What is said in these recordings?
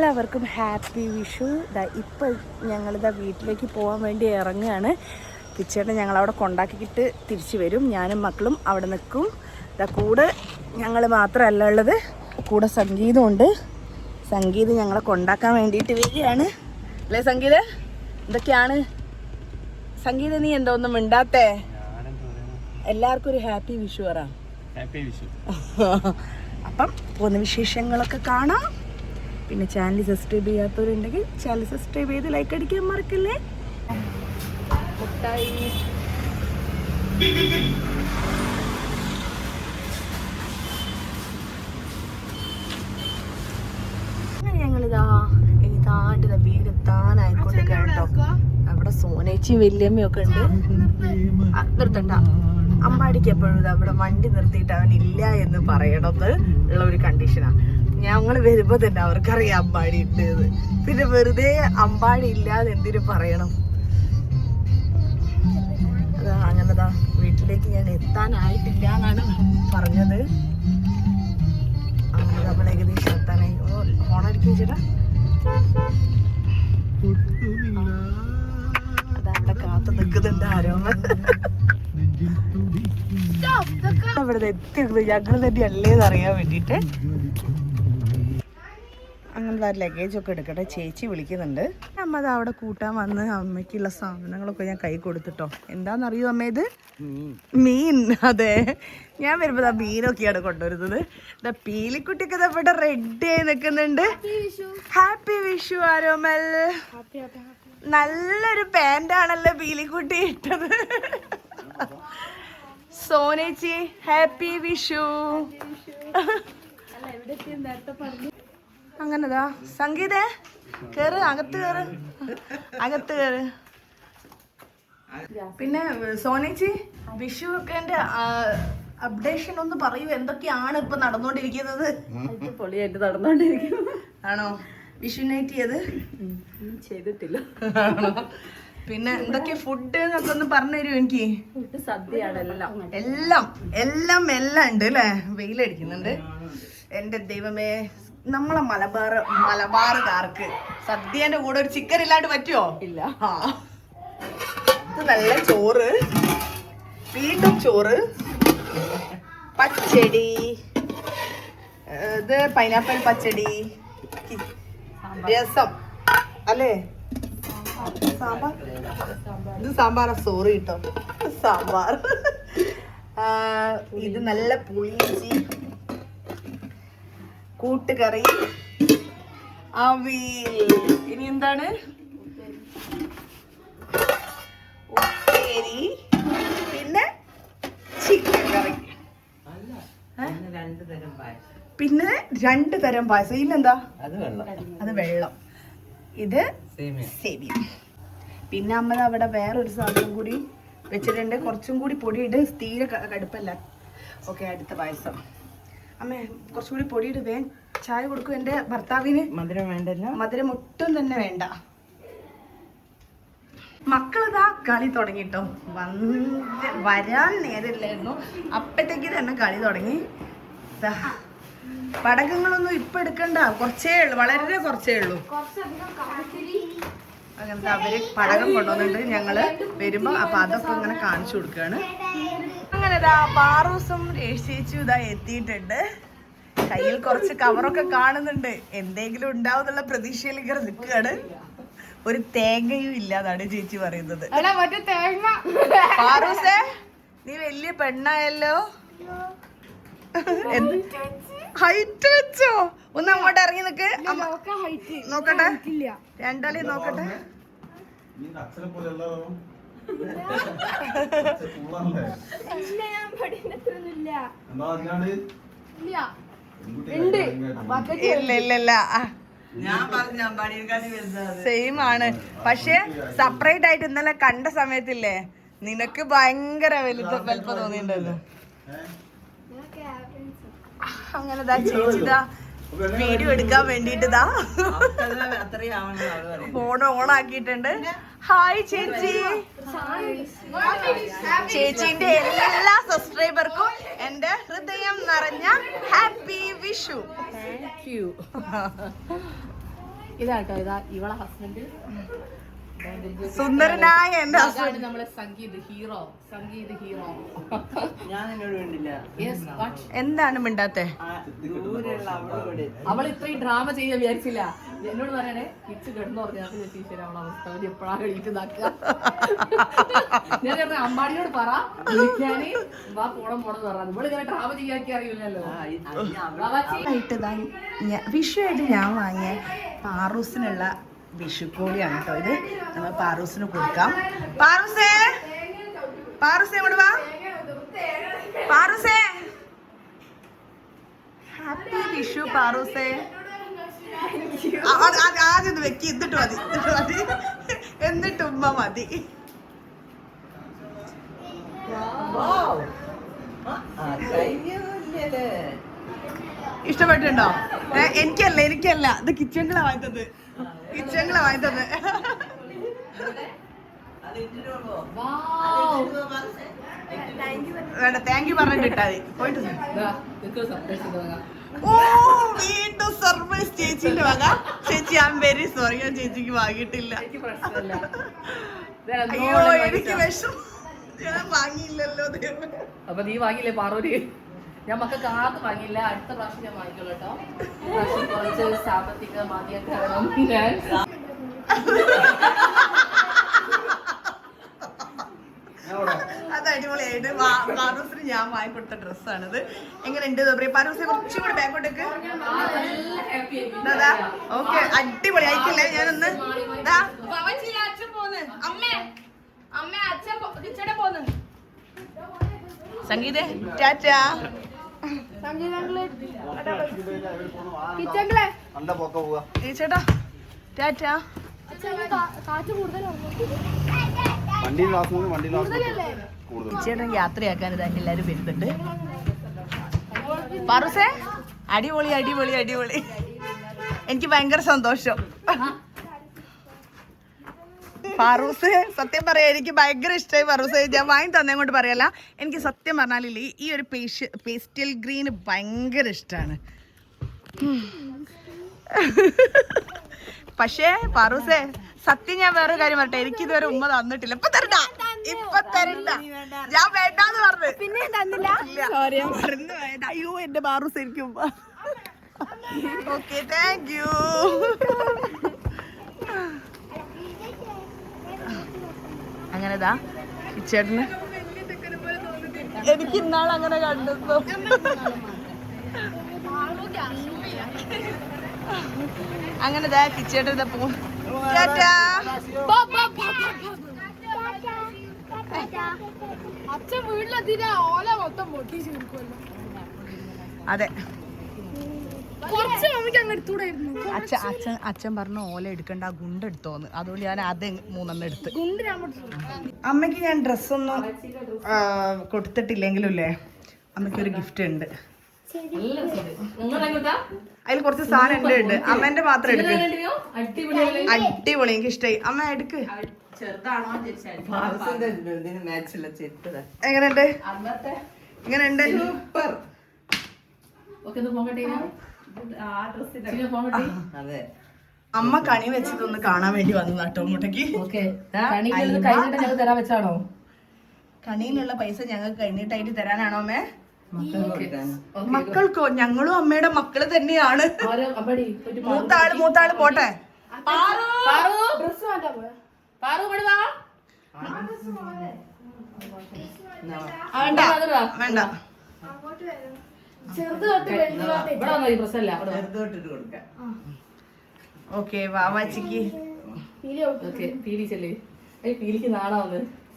എല്ലാവർക്കും ഹാപ്പി വിഷു. ഇപ്പം ഞങ്ങളിതാ വീട്ടിലേക്ക് പോകാൻ വേണ്ടി ഇറങ്ങുകയാണ്. പിച്ചേട്ടൻ ഞങ്ങളവിടെ കൊണ്ടാക്കിയിട്ട് തിരിച്ചു വരും. ഞാനും മക്കളും അവിടെ നിൽക്കും. കൂടെ ഞങ്ങൾ മാത്രമല്ല ഉള്ളത്, കൂടെ സംഗീതമുണ്ട്. സംഗീത് ഞങ്ങളെ കൊണ്ടാക്കാൻ വേണ്ടിയിട്ട് വരികയാണ്. അല്ലേ സംഗീത? എന്തൊക്കെയാണ് സംഗീത? നീ എന്താ ഒന്നും മിണ്ടാത്തേ? എല്ലാവർക്കും ഒരു ഹാപ്പി വിഷു പറ. അപ്പം പോകുന്ന വിശേഷങ്ങളൊക്കെ കാണാം. പിന്നെ ചാനൽ സബ്സ്ക്രൈബ് ചെയ്യാത്തവരുണ്ടെങ്കിൽ ചാനൽ സബ്സ്ക്രൈബ് ചെയ്ത് ലൈക്ക് അടിക്കാൻ മറക്കല്ലേ. മുട്ടായി അങ്ങനെ ഞങ്ങളിതാ താണ്ടിത വീടെത്താനായിക്കൊണ്ട് കേട്ടോ. അവിടെ സോനേച്ചിയും വല്യമ്മയും ഒക്കെ ഉണ്ട്. നിർത്തണ്ട, അമ്പാടിക്ക് എപ്പോഴും അവിടെ വണ്ടി നിർത്തിയിട്ട് അവനില്ല എന്ന് പറയണത് ഉള്ള ഒരു കണ്ടീഷനാ. ഞങ്ങൾ വരുമ്പോ തന്നെ അവർക്കറിയാം അമ്പാടി ഉണ്ട്. പിന്നെ വെറുതെ അമ്പാടി ഇല്ലാതെ എന്തിനു പറയണം. അതാ അങ്ങനെതാ വീട്ടിലേക്ക് ഞാൻ എത്താനായിട്ടില്ല എന്നാണ് പറഞ്ഞത്. അങ്ങനെ നമ്മൾ ഏകദേശം എത്താനായി. ഹോണടിക്കും ചേട്ടാ. അതവിടെ കാത്തു നിൽക്കുന്നുണ്ട് ആരോമ. അവിടെ എത്തിയത് ഞങ്ങൾ തന്നെ അല്ലേന്ന് അറിയാൻ വേണ്ടിട്ട്. അങ്ങനത്തെ ലഗേജൊക്കെ എടുക്കട്ടെ. ചേച്ചി വിളിക്കുന്നുണ്ട്. അമ്മ അത് അവിടെ കൂട്ടാൻ വന്ന് അമ്മയ്ക്കുള്ള സാധനങ്ങളൊക്കെ ഞാൻ കൈ കൊടുത്തിട്ടോ. എന്താണെന്നറിയോ അമ്മ? ഇത് മീൻ. അതെ, ഞാൻ വരുമ്പോൾ മീനൊക്കെയാണ് കൊണ്ടുവരുന്നത്. പീലിക്കുട്ടിയൊക്കെ ഇവിടെ റെഡി ആയി നിൽക്കുന്നുണ്ട്. ഹാപ്പി വിഷു ആരോമൽ. നല്ലൊരു പാൻ്റാണല്ലോ പീലിക്കുട്ടി ഇട്ടത്. സോനേച്ചി ഹാപ്പി വിഷു. അങ്ങനെതാ സംഗീത കേറ്, അകത്ത് കേറ്, അകത്ത് കേറ്. പിന്നെ സോനേച്ചി വിഷു ഒക്കെ അപ്ഡേഷൻ ഒന്ന് പറയൂ. എന്തൊക്കെയാണ് ഇപ്പൊ നടന്നുകൊണ്ടിരിക്കുന്നത്? പൊളിയായിട്ട് നടന്നുകൊണ്ടിരിക്കുന്നു. ആണോ? വിഷു നൈറ്റ് ചെയ്തിട്ടില്ല. ആണോ? പിന്നെ എന്തൊക്കെ ഫുഡ് എന്നൊക്കെ ഒന്ന് പറഞ്ഞു തരൂ എനിക്ക്. ഫുഡ് സദ്യയാണ്. എല്ലാം എല്ലാം എല്ലാം എല്ലാം ഉണ്ട് അല്ലേ? വെയിലടിക്കുന്നുണ്ട്. എന്റെ ദൈവമേ, നമ്മളെ മലബാറുകാർക്ക് സദ്യന്റെ കൂടെ ഒരു ചിക്കൻ ഇല്ലാണ്ട് പറ്റുമോ? ഇല്ല. ഇത് നല്ല ചോറ്, വീണ്ടും ചോറ്, പച്ചടി, ഇത് പൈനാപ്പിൾ പച്ചടി, രസം അല്ലേ? സാമ്പാർ. ഇത് സാമ്പാറാ? സോറി കേട്ടോ, സാമ്പാർ. ഇത് നല്ല പുളിയിഞ്ചി, കൂട്ടുകറി, അവിയൽ. ഇനി എന്താണ്? ഉപ്പേരി, പിന്നെ ചിക്കൻ കറി, പിന്നെ 2 തരം പായസം. ഇന്നെന്താ? അത് വെള്ളം. ഇത് സേമിയ. പിന്നെ അമ്മ അവിടെ വേറൊരു സാധനം കൂടി വെച്ചിട്ടുണ്ട്. കുറച്ചും കൂടി പൊടിയിട്ട് തീരെ കടുപ്പല്ല. ഓക്കെ, അടുത്ത പായസം. അമ്മേ കുറച്ചും കൂടി പൊടിയിട്ട് വേഗം ചായ കൊടുക്കും. എൻ്റെ ഭർത്താവിന് മധുരം വേണ്ടല്ലോ. മധുരം ഒട്ടും തന്നെ വേണ്ട. മക്കളിതാ കളി തുടങ്ങിട്ടോ. വരാൻ നേരമില്ലായിരുന്നു, അപ്പത്തേക്ക് തന്നെ കളി തുടങ്ങി. പടക്കങ്ങളൊന്നും ഇപ്പൊ എടുക്കണ്ട, കുറച്ചേ ഉള്ളു, വളരെ കുറച്ചേ ഉള്ളൂ. അങ്ങനത്തെ അവര് പടകം കൊണ്ടുവന്നിട്ട് ഞങ്ങള് വരുമ്പോ അപ്പൊ അതൊക്കെ ഇങ്ങനെ കാണിച്ചു കൊടുക്കുകയാണ്. അങ്ങനെ പാറൂസും രേഷിച്ചും ഇതാ എത്തിയിട്ടുണ്ട്. കയ്യിൽ കുറച്ച് കവറൊക്കെ കാണുന്നുണ്ട്. എന്തെങ്കിലും ഉണ്ടാവും എന്നുള്ള പ്രതീക്ഷയിൽ ഇങ്ങനെ നിൽക്കുകയാണ്. ഒരു തേങ്ങയും ഇല്ലാതാണ് ചേച്ചി പറയുന്നത്. പാറൂസേ, നീ വലിയ പെണ്ണായല്ലോ. ഹൈറ്റ് വെച്ചോ? ഒന്ന് അങ്ങോട്ട് ഇറങ്ങി നിക്ക്. നോക്കട്ടെ, രണ്ടാളി നോക്കട്ടെ. ഇല്ല, സെയിം ആണ്. പക്ഷെ സെപ്പറേറ്റ് ആയിട്ട് ഇന്നലെ കണ്ട സമയത്തില്ലേ നിനക്ക് ഭയങ്കര വലുപ്പം തോന്നിയിട്ടുണ്ടല്ലോ. അങ്ങനെ ചേച്ചിതാ വീഡിയോ എടുക്കാൻ വേണ്ടിട്ട് ഫോൺ ഓൺ ആക്കിയിട്ടുണ്ട്. ഹായ് ചേച്ചി. ചേച്ചിന്റെ എല്ലാ സബ്സ്ക്രൈബർക്കും എന്റെ ഹൃദയം നിറഞ്ഞ ഹാപ്പി വിഷു. Thank you. ഇതാട്ടോ ഇതാ ഇവളെ ഹസ്ബൻഡ് സുന്ദരനായ എന്റെ നമ്മളെ സംഗീത് ഹീറോ ഞാൻ എന്നോട് വേണ്ടില്ല. എന്താണ് മിണ്ടാത്തെ? അവൾ ഇത്രയും ഡ്രാമ ചെയ്യാൻ വിചാരിച്ചില്ല. എന്നോട് പറയണേ കിച്ച് കിടന്നു പറഞ്ഞു ടീച്ചർ അവളെ അവസ്ഥ എപ്പോഴാ കഴിക്കുന്നതാക്കുക. ഞാൻ അമ്മാടിയോട് പറ വിളിക്കാന് വാ പോണം പറഞ്ഞു. ഇവിടെ ഇങ്ങനെ ഡ്രാമ ചെയ്യാക്കി അറിയില്ലല്ലോ. വിഷു ആയിട്ട് ഞാൻ വാങ്ങിയ പാറൂസിനുള്ള വിഷുക്കോടിയാണ് കേട്ടോ ഇത്. നമ്മൾ പാറൂസിന് കൊടുക്കാം. പാറൂസേ ഇവിടെ വാ. പാറൂസേ ഹാപ്പി വിഷു പാറൂസേ. ആദ്യം ഒന്ന് വെക്കി എന്നിട്ട് മതി എന്നിട്ട് ഉമ്മ മതി. ഇഷ്ടപ്പെട്ടുണ്ടോ? എനിക്കല്ല ഇത് കിച്ചണിലാ വാങ്ങിത്തത്. വേണ്ട താങ്ക് യു പറഞ്ഞിട്ടാ മതി. പോയിട്ട് ഓ വീണ്ടും സർപ്രൈസ് ചേച്ചിന്റെ വക. ചേച്ചി ഐ ആം വെരി സോറി, ഞാൻ ചേച്ചിക്ക് വാങ്ങിയിട്ടില്ല. അയ്യോ എനിക്ക് വിഷം, ഞാൻ വാങ്ങിയില്ലല്ലോ. അപ്പൊ നീ വാങ്ങിയില്ലേ പാറൂര്? ഞാൻ മക്കൾക്ക് ആർക്കും വാങ്ങിയില്ല. അടുത്ത പ്രാവശ്യം ഞാൻ വാങ്ങിക്കോളൂ കേട്ടോ. കുറച്ച് സാമ്പത്തിക മാധ്യമ കാരണം ഞാൻ അത് അടിപൊളിയായിട്ട് പാറൂസിന് ഞാൻ വാങ്ങിക്കൊടുത്ത ഡ്രസ്സാണിത്. എങ്ങനെയുണ്ട് പാറൂസിനെ കുറച്ചും കൂടി ബാക്കോട്ടേക്ക്. ഓക്കെ അടിപൊളി ആയിട്ടില്ലേ? ഞാനൊന്ന് സംഗീതേ ടാറ്റാ. ചേട്ടാ ടാറ്റാ. ചേട്ടൻ യാത്രയാക്കാൻ ഇതാ എല്ലാരും വരുന്നുണ്ട്. പാറൂസേ അടിപൊളി. എനിക്ക് ഭയങ്കര സന്തോഷം. പാറൂസ് സത്യം പറയാ എനിക്ക് ഭയങ്കര ഇഷ്ടമായി. പാറൂസ് ഞാൻ വാങ്ങി തന്നെ കൊണ്ട് പറയല്ല, എനിക്ക് സത്യം പറഞ്ഞാലില്ലേ ഈ ഒരു പേസ്റ്റൽ ഗ്രീന് ഭയങ്കര ഇഷ്ടമാണ്. പക്ഷേ പാറൂസേ സത്യം ഞാൻ വേറെ കാര്യം പറട്ടെ, എനിക്ക് ഇതുവരെ ഉമ്മ തന്നിട്ടില്ല. ഇപ്പൊ തരണ്ട ഞാൻ വേണ്ടാന്ന് പറഞ്ഞു. പിന്നെ തന്നില്ല. അയ്യോ എന്റെ പാറൂസ് എനിക്ക് ഉമ്മ. Okay thank you. അങ്ങനെതാ കിച്ചേട്ടന് എനിക്ക് ഇന്നാൾ അങ്ങനെ കണ്ടു. അങ്ങനെതാ കിച്ചേട്ടൻ പോകും. അതെ അച്ഛൻ പറഞ്ഞു ഓല എടുക്കണ്ട ഗുണ്ട എടുത്തോന്ന്. അതുകൊണ്ട് ഞാൻ അത് 3 എടുത്ത്. അമ്മയ്ക്ക് ഞാൻ ഡ്രസ്സൊന്നും കൊടുത്തിട്ടില്ലെങ്കിലും ഇല്ലേ അമ്മയ്ക്ക് ഒരു ഗിഫ്റ്റ് ഉണ്ട്. അതിൽ കുറച്ച് സാധനം ഉണ്ട്. അമ്മേന്റെ മാത്രം എടുക്ക്. അടിപൊളി എനിക്ക് ഇഷ്ടായി. അമ്മ എടുക്ക്. എങ്ങനെയുണ്ട്? അമ്മ കണി വെച്ചതൊന്ന് കാണാൻ വേണ്ടി വന്നതാട്ടോ അങ്ങോട്ടേക്ക്. വെച്ചാണോ കണിയിലുള്ള പൈസ ഞങ്ങൾക്ക് കഴിഞ്ഞിട്ടായിട്ട് തരാനാണോ അമ്മേ? മക്കൾക്കോ? ഞങ്ങളും അമ്മയുടെ മക്കള് തന്നെയാണ്. മൂത്താള് പോട്ടെ. വേണ്ട വേണ്ട ഓക്കെ വാവാച്ചിക്ക്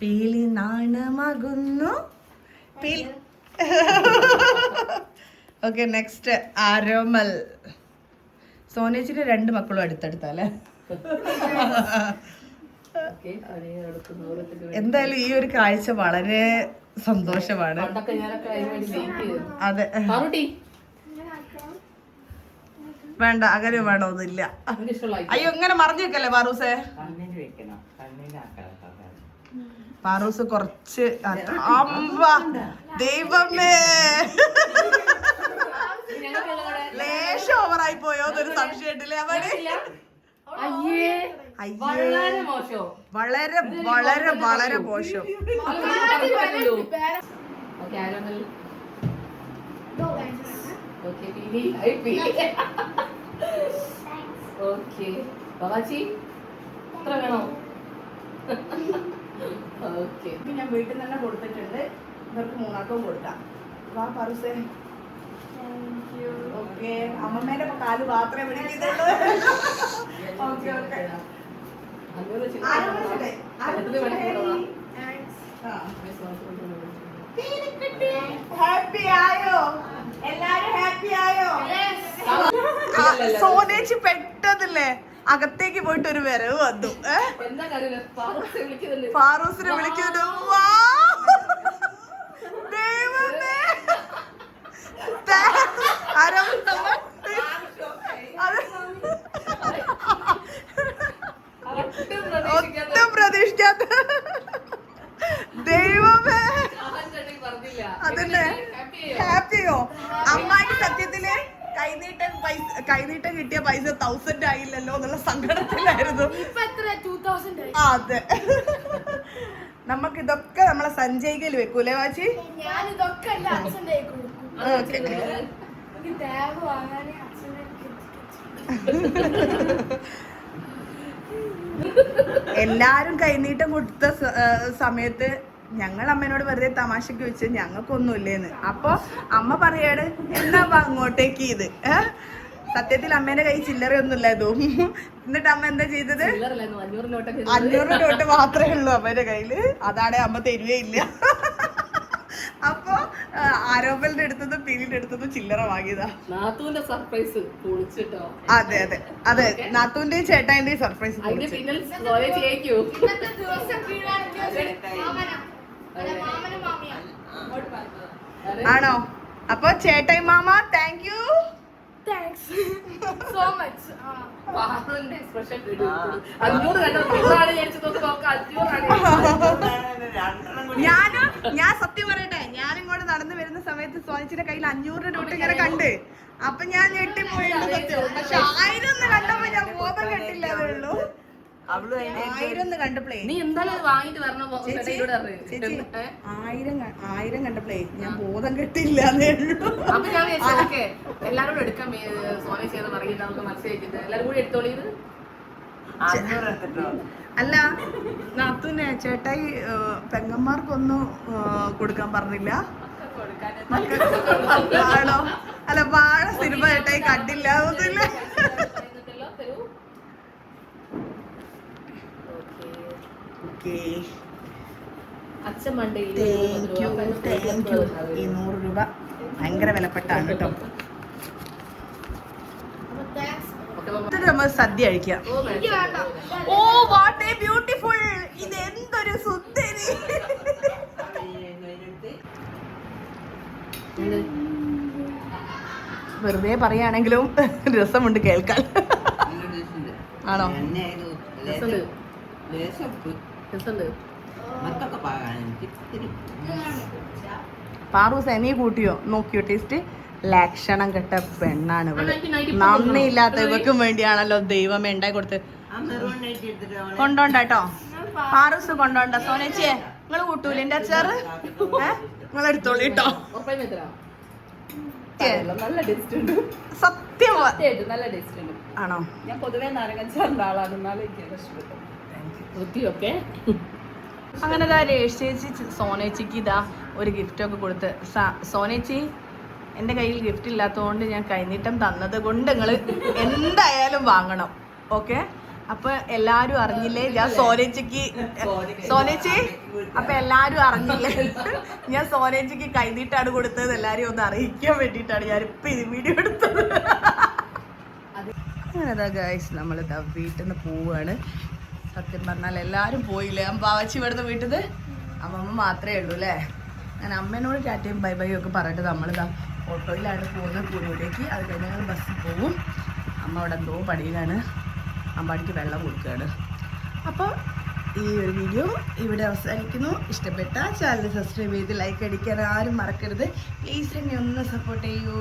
പീലി നാണമാകുന്നു. ഓക്കെ നെക്സ്റ്റ് ആരോമൽ. സോനേച്ചിന്റെ 2 മക്കളും അടുത്തടുത്തല്ലേ? എന്തായാലും ഈ ഒരു കാഴ്ച വളരെ സന്തോഷമാണ്. അതെ വേണ്ട അങ്ങനെ വേണോന്നില്ല. അയ്യോ ഇങ്ങനെ മറിഞ്ഞു വെക്കല്ലേ പാറൂസേ? പാറൂസ് കുറച്ച് ദൈവമേ ലേശം ഓവറായി പോയോ എന്നൊരു സംശയമുണ്ടല്ലേ അവിടെ? അയ്യേ വളരെ മോശം. വളരെ വളരെ വളരെ മോശം. ബാബാച്ചി എത്ര വേണോ? ഓക്കെ, ഞാൻ വീട്ടിൽ നിന്ന് തന്നെ കൊടുത്തിട്ടുണ്ട്. ഇവർക്ക് മൂന്നാക്കവും കൊടുക്കാം. വാ പറൂസേ. ഓക്കെ, അമ്മമ്മേന്റെ കാല് മാത്രമേ വിളിക്കുന്നുള്ളൂ. Okay okay. ഹാപ്പി ആയോ? എല്ലാരും ഹാപ്പി ആയോ? സോനേച്ചി പെട്ടതില്ലേ അകത്തേക്ക് പോയിട്ട് ഒരു വരവ് വന്നു. ഫാറൂസിനെ വിളിക്കുന്നു. ഒട്ടും പ്രതീക്ഷിക്കാത്ത ദൈവമേ. അതല്ലേ ഹാപ്പിയോ? അമ്മായി സത്യത്തില് കൈനീട്ടം കിട്ടിയ പൈസ 1000 ആയില്ലല്ലോ എന്നുള്ള സങ്കടത്തിലായിരുന്നു. അതെ, നമുക്ക് ഇതൊക്കെ നമ്മളെ സഞ്ചയിക്കൽ വെക്കൂലേ വാച്ചി? എല്ലാരും കൈനീട്ടം കൊടുത്ത സമയത്ത് ഞങ്ങൾ അമ്മേനോട് വെറുതെ തമാശക്ക് വെച്ച് ഞങ്ങൾക്കൊന്നുമില്ലേന്ന്. അപ്പൊ അമ്മ പറയാണ് എന്നാ അങ്ങോട്ടേക്ക് ഇത്. സത്യത്തിൽ അമ്മേന്റെ കൈ ചില്ലറയൊന്നുമില്ല തോന്നും. എന്നിട്ട് അമ്മ എന്താ ചെയ്തത്? 500 നോട്ട് മാത്രമേ ഉള്ളൂ അമ്മേന്റെ കയ്യില്. അതാണ് അമ്മ തരുവേയില്ല. അപ്പൊ ആരോപലിന്റെ അടുത്തതും പിന്നീട് അടുത്തതും ചില്ലറ വാങ്ങിയതാ. നാത്തൂന്റെ സർപ്രൈസ് പൊളിച്ചിട്ടോ. അതെ അതെ അതെ, നാത്തൂന്റെയും ചേട്ടാന്റെയും സർപ്രൈസ്. ആണോ? അപ്പൊ ചേട്ടായി mama thank you. so much. ഞാൻ സത്യം പറയട്ടെ, ഞാൻ ഇങ്ങോട്ട് നടന്നു വരുന്ന സമയത്ത് സോനിച്ചിന്റെ കയ്യിൽ 500 നോട്ട് ഇങ്ങനെ കണ്ട്. അപ്പൊ ഞാൻ ഞെട്ടിപ്പോയി. പക്ഷെ 1000 കണ്ടപ്പോ ഞാൻ ബോധം കെട്ടില്ലാതേ ഉള്ളൂ. 1000 കണ്ടപ്പോഴേ നീ എന്തായാലും വാങ്ങിട്ട് വരണോ? 1000 കണ്ടപ്പോഴേ ഞാൻ ബോധം കെട്ടില്ലാന്നേ ഉള്ളൂ. അപ്പൊ ഞാൻ എല്ലാരോടും എടുക്കാൻ സോനെ ചെയ്ത് പറയുന്നത് നമുക്ക് മനസ്സിലാക്കിട്ട് എല്ലാരും കൂടി എടുത്തോളി. അല്ല നാത്തൂനെ ചേട്ടായി പെങ്ങന്മാർക്കൊന്നും കൊടുക്കാൻ പറഞ്ഞില്ല. ആണോ? അല്ല വാഴ സിനിമ ചേട്ടായി കണ്ടില്ല. ഒന്നുമില്ല. അച്ഛൻ മണ്ടയിൽ 200 രൂപ ഭയങ്കര വിലപ്പെട്ടാണ് കേട്ടോ. നമ്മൾ സദ്യ കഴിക്കാം. Oh what a beautiful. ഇത് എന്തൊരു സുന്ദരി. വെറുതെ പറയാണെങ്കിലും രസമുണ്ട് കേൾക്കാൻ. ആണോ? പാറൂസ് നീ കൂട്ടിയോ? നോക്കിയോ ടേസ്റ്റ്? ലക്ഷണം കെട്ട പെണ്ണാണ് ഇവള്. നന്ദിയില്ലാത്ത ഇവക്കും വേണ്ടിയാണല്ലോ ദൈവം ഉണ്ടായി കൊടുത്ത്. കൊണ്ടോണ്ടോ പാറൂസ് കൊണ്ടോണ്ട. സോനേച്ചിയെ നിങ്ങള് കൂട്ടൂല എന്റെ അച്ചാറ്? നിങ്ങൾ എടുത്തോളൂ കേട്ടോ. സത്യം നല്ല ടേസ്റ്റ് ഉണ്ട്. ആണോ? ഞാൻ പൊതുവെ നാരങ്ങച്ചാറിന്റെ ആളാണ്. അങ്ങനെ ചേച്ചി സോനേച്ചിക്ക് ഇതാ ഒരു ഗിഫ്റ്റൊക്കെ കൊടുത്ത്. സോനേച്ചി എൻ്റെ കയ്യിൽ ഗിഫ്റ്റ് ഇല്ലാത്തതുകൊണ്ട് ഞാൻ കൈനീട്ടം തന്നത് കൊണ്ട് നിങ്ങൾ എന്തായാലും വാങ്ങണം. ഓക്കെ, അപ്പൊ എല്ലാരും അറിഞ്ഞില്ലേ ഞാൻ സോനേച്ചിക്ക് അപ്പൊ എല്ലാരും അറിഞ്ഞില്ലേ ഞാൻ സോനേച്ചിക്ക് കൈനീട്ടാണ് കൊടുത്തത്. എല്ലാരും ഒന്ന് അറിയിക്കാൻ വേണ്ടിയിട്ടാണ് ഞാനിപ്പോ ഇത് വീഡിയോ എടുത്തത്. അങ്ങനെതാ ഗൈസ് നമ്മളിതാ വീട്ടിൽ നിന്ന് പോവുകയാണ്. സത്യം പറഞ്ഞാൽ എല്ലാവരും പോയില്ലേ. ബാവാച്ചി ഇവിടുന്ന് വീട്ടിൽ അമ്മമ്മ മാത്രമേ ഉള്ളൂ അല്ലേ. ഞാൻ അമ്മേനോട് ടാറ്റയും ബൈ ബൈ ഒക്കെ പറഞ്ഞിട്ട് നമ്മളിതാ ഓട്ടോയിലാണ് പോകുന്നത് പൂനൂരേക്ക്. അത് കഴിഞ്ഞ് ഞങ്ങൾ ബസ്സിൽ പോവും. അമ്മ അവിടെ എന്തോ പടിയിലാണ്. അമ്പാടിക്ക് വെള്ളം കൊടുക്കുകയാണ്. അപ്പോൾ ഈ ഒരു വീഡിയോ ഇവിടെ അവസാനിക്കുന്നു. ഇഷ്ടപ്പെട്ട ചാനൽ സബ്സ്ക്രൈബ് ചെയ്ത് ലൈക്ക് അടിക്കാൻ ആരും മറക്കരുത്. പ്ലീസ് എന്നെ ഒന്ന് സപ്പോർട്ട് ചെയ്യൂ.